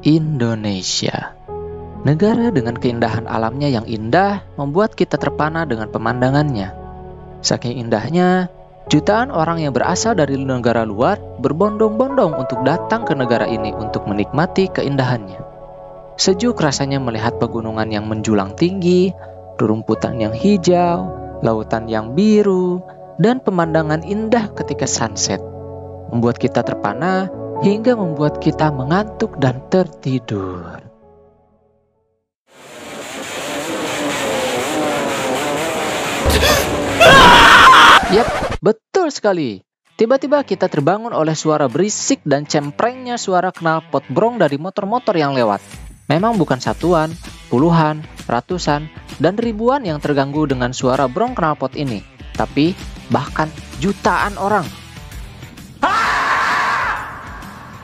Indonesia. Negara dengan keindahan alamnya yang indah membuat kita terpana dengan pemandangannya. Saking indahnya, jutaan orang yang berasal dari negara luar berbondong-bondong untuk datang ke negara ini untuk menikmati keindahannya. Sejuk rasanya melihat pegunungan yang menjulang tinggi, rerumputan yang hijau, lautan yang biru, dan pemandangan indah ketika sunset. Membuat kita terpana hingga membuat kita mengantuk dan tertidur. Yap, betul sekali. Tiba-tiba kita terbangun oleh suara berisik dan cemprengnya suara knalpot brong dari motor-motor yang lewat. Memang bukan satuan, puluhan, ratusan, dan ribuan yang terganggu dengan suara brong knalpot ini, tapi bahkan jutaan orang.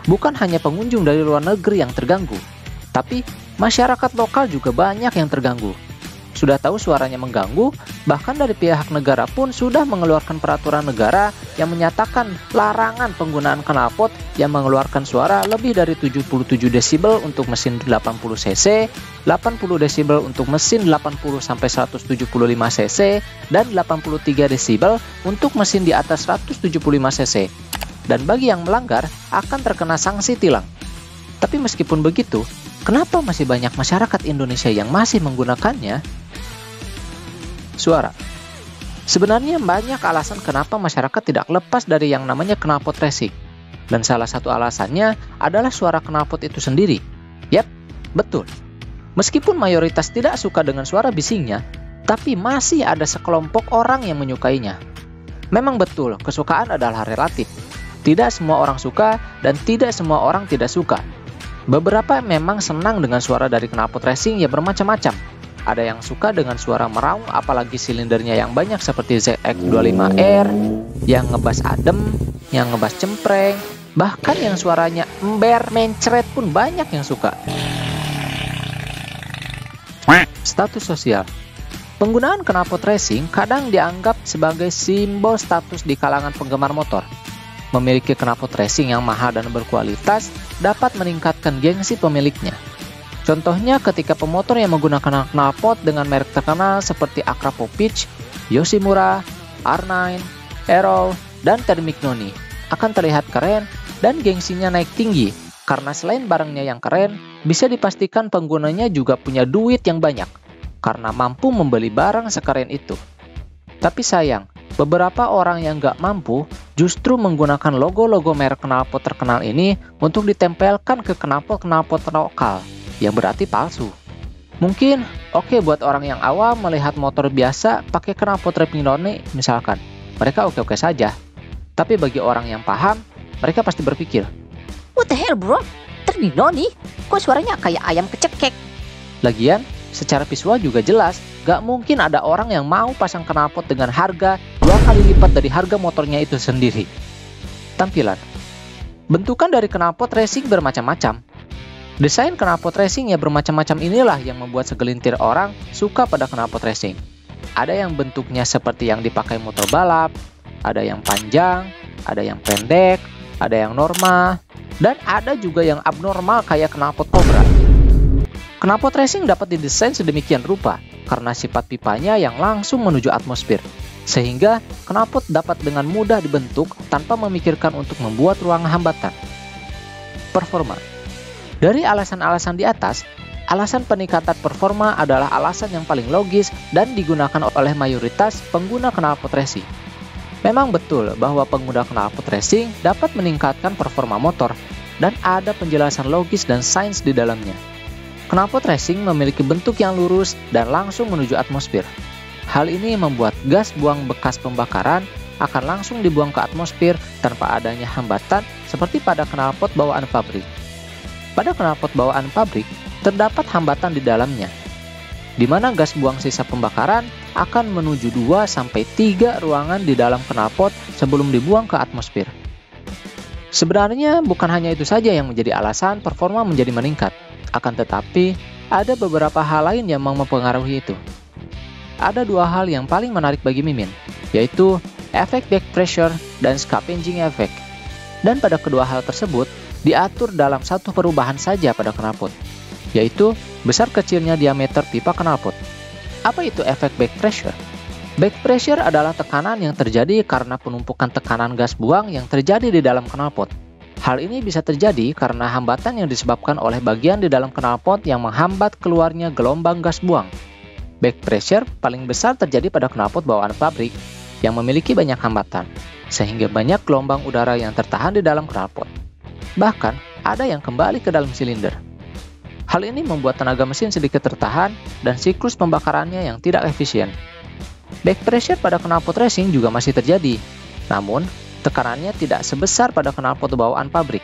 Bukan hanya pengunjung dari luar negeri yang terganggu, tapi masyarakat lokal juga banyak yang terganggu. Sudah tahu suaranya mengganggu, bahkan dari pihak negara pun sudah mengeluarkan peraturan negara yang menyatakan larangan penggunaan knalpot yang mengeluarkan suara lebih dari 77 desibel untuk mesin 80 cc, 80 desibel untuk mesin 80-175 cc, dan 83 desibel untuk mesin di atas 175 cc. Dan bagi yang melanggar akan terkena sanksi tilang. Tapi meskipun begitu, kenapa masih banyak masyarakat Indonesia yang masih menggunakannya? Suara. Sebenarnya banyak alasan kenapa masyarakat tidak lepas dari yang namanya knalpot racing. Dan salah satu alasannya adalah suara knalpot itu sendiri. Yap, betul. Meskipun mayoritas tidak suka dengan suara bisingnya, tapi masih ada sekelompok orang yang menyukainya. Memang betul, kesukaan adalah relatif. Tidak semua orang suka dan tidak semua orang tidak suka. Beberapa memang senang dengan suara dari knalpot racing yang bermacam-macam. Ada yang suka dengan suara meraung, apalagi silindernya yang banyak seperti ZX25R, yang ngebas adem, yang ngebas cempreng, bahkan yang suaranya ember, mencret pun banyak yang suka. Status sosial. Penggunaan knalpot racing kadang dianggap sebagai simbol status di kalangan penggemar motor. Memiliki knalpot racing yang mahal dan berkualitas dapat meningkatkan gengsi pemiliknya. Contohnya ketika pemotor yang menggunakan knalpot dengan merek terkenal seperti Akrapovic, Yoshimura, R9, Arrow, dan Termignoni akan terlihat keren dan gengsinya naik tinggi karena selain barangnya yang keren, bisa dipastikan penggunanya juga punya duit yang banyak karena mampu membeli barang sekeren itu. Tapi sayang, beberapa orang yang nggak mampu justru menggunakan logo-logo merek knalpot terkenal ini untuk ditempelkan ke knalpot-knalpot lokal, yang berarti palsu. Mungkin oke buat orang yang awam melihat motor biasa pakai knalpot Termignoni misalkan, mereka oke-oke saja. Tapi bagi orang yang paham, mereka pasti berpikir, "What the hell bro? Termignoni? Kok suaranya kayak ayam kecekek?" Lagian, secara visual juga jelas, gak mungkin ada orang yang mau pasang knalpot dengan harga 2 kali lipat dari harga motornya itu sendiri. Tampilan. Bentukan dari knalpot racing bermacam-macam. Desain knalpot racing yang bermacam-macam inilah yang membuat segelintir orang suka pada knalpot racing. Ada yang bentuknya seperti yang dipakai motor balap, ada yang panjang, ada yang pendek, ada yang normal, dan ada juga yang abnormal kayak knalpot Cobra. Knalpot racing dapat didesain sedemikian rupa karena sifat pipanya yang langsung menuju atmosfer, sehingga knalpot dapat dengan mudah dibentuk tanpa memikirkan untuk membuat ruang hambatan. Performa. Dari alasan-alasan di atas, alasan peningkatan performa adalah alasan yang paling logis dan digunakan oleh mayoritas pengguna knalpot racing. Memang betul bahwa pengguna knalpot racing dapat meningkatkan performa motor, dan ada penjelasan logis dan sains di dalamnya. Knalpot racing memiliki bentuk yang lurus dan langsung menuju atmosfer. Hal ini membuat gas buang bekas pembakaran akan langsung dibuang ke atmosfer tanpa adanya hambatan seperti pada knalpot bawaan pabrik. Pada knalpot bawaan pabrik, terdapat hambatan di dalamnya, di mana gas buang sisa pembakaran akan menuju 2-3 ruangan di dalam knalpot sebelum dibuang ke atmosfer. Sebenarnya bukan hanya itu saja yang menjadi alasan performa menjadi meningkat, akan tetapi ada beberapa hal lain yang mempengaruhi itu. Ada 2 hal yang paling menarik bagi Mimin, yaitu efek back pressure dan scavenging effect. Dan pada kedua hal tersebut, diatur dalam satu perubahan saja pada knalpot, yaitu besar kecilnya diameter pipa knalpot. Apa itu efek back pressure? Back pressure adalah tekanan yang terjadi karena penumpukan tekanan gas buang yang terjadi di dalam knalpot. Hal ini bisa terjadi karena hambatan yang disebabkan oleh bagian di dalam knalpot yang menghambat keluarnya gelombang gas buang. Back pressure paling besar terjadi pada knalpot bawaan pabrik yang memiliki banyak hambatan, sehingga banyak gelombang udara yang tertahan di dalam knalpot. Bahkan, ada yang kembali ke dalam silinder. Hal ini membuat tenaga mesin sedikit tertahan dan siklus pembakarannya yang tidak efisien. Back pressure pada knalpot racing juga masih terjadi, namun tekanannya tidak sebesar pada knalpot bawaan pabrik.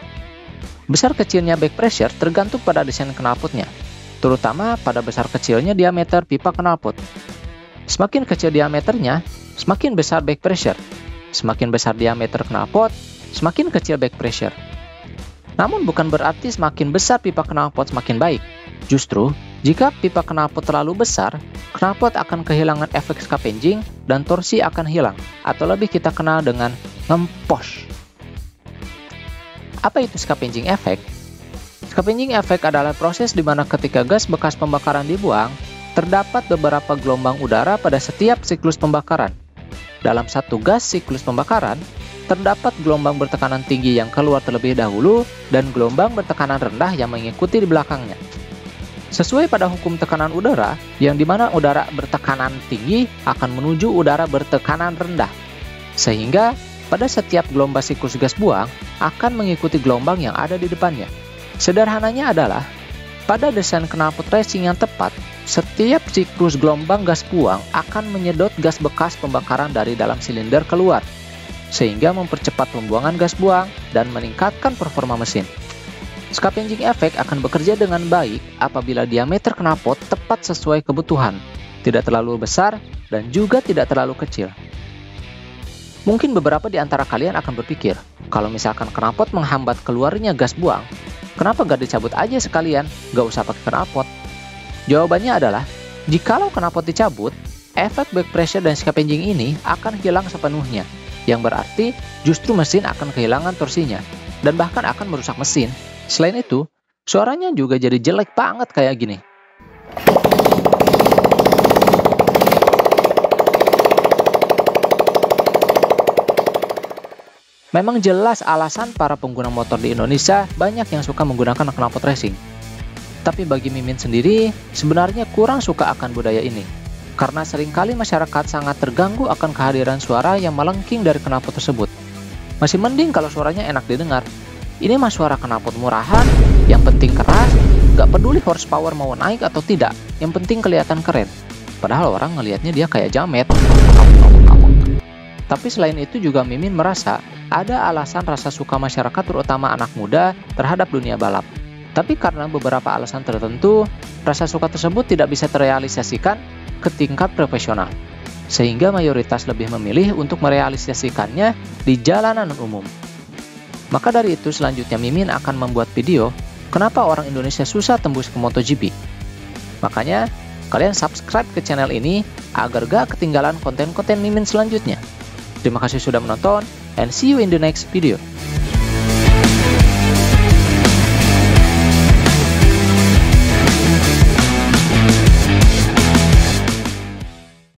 Besar kecilnya back pressure tergantung pada desain knalpotnya, terutama pada besar kecilnya diameter pipa knalpot. Semakin kecil diameternya, semakin besar back pressure. Semakin besar diameter knalpot, semakin kecil back pressure. Namun bukan berarti semakin besar pipa knalpot semakin baik. Justru, jika pipa knalpot terlalu besar, knalpot akan kehilangan efek scavenging dan torsi akan hilang, atau lebih kita kenal dengan ngempos. Apa itu scavenging effect? Scavenging effect adalah proses di mana ketika gas bekas pembakaran dibuang, terdapat beberapa gelombang udara pada setiap siklus pembakaran. Dalam satu gas siklus pembakaran, terdapat gelombang bertekanan tinggi yang keluar terlebih dahulu dan gelombang bertekanan rendah yang mengikuti di belakangnya. Sesuai pada hukum tekanan udara, yang dimana udara bertekanan tinggi akan menuju udara bertekanan rendah. Sehingga, pada setiap gelombang siklus gas buang akan mengikuti gelombang yang ada di depannya. Sederhananya adalah, pada desain knalpot racing yang tepat, setiap siklus gelombang gas buang akan menyedot gas bekas pembakaran dari dalam silinder keluar, sehingga mempercepat pembuangan gas buang dan meningkatkan performa mesin. Scavenging effect akan bekerja dengan baik apabila diameter knalpot tepat sesuai kebutuhan, tidak terlalu besar dan juga tidak terlalu kecil. Mungkin beberapa di antara kalian akan berpikir, kalau misalkan knalpot menghambat keluarnya gas buang, kenapa nggak dicabut aja sekalian, nggak usah pakai knalpot? Jawabannya adalah, jikalau knalpot dicabut, efek back pressure dan scavenging ini akan hilang sepenuhnya, yang berarti justru mesin akan kehilangan torsinya, dan bahkan akan merusak mesin. Selain itu, suaranya juga jadi jelek banget kayak gini. Memang jelas alasan para pengguna motor di Indonesia banyak yang suka menggunakan knalpot racing. Tapi bagi Mimin sendiri, sebenarnya kurang suka akan budaya ini. Karena seringkali masyarakat sangat terganggu akan kehadiran suara yang melengking dari knalpot tersebut. Masih mending kalau suaranya enak didengar. Ini mah suara knalpot murahan, yang penting keras, gak peduli horsepower mau naik atau tidak, yang penting kelihatan keren. Padahal orang ngelihatnya dia kayak jamet. Tapi selain itu juga Mimin merasa ada alasan rasa suka masyarakat terutama anak muda terhadap dunia balap. Tapi karena beberapa alasan tertentu, rasa suka tersebut tidak bisa terrealisasikan ke tingkat profesional. Sehingga mayoritas lebih memilih untuk merealisasikannya di jalanan umum. Maka dari itu selanjutnya Mimin akan membuat video kenapa orang Indonesia susah tembus ke MotoGP. Makanya kalian subscribe ke channel ini agar gak ketinggalan konten-konten Mimin selanjutnya. Terima kasih sudah menonton, and see you in the next video.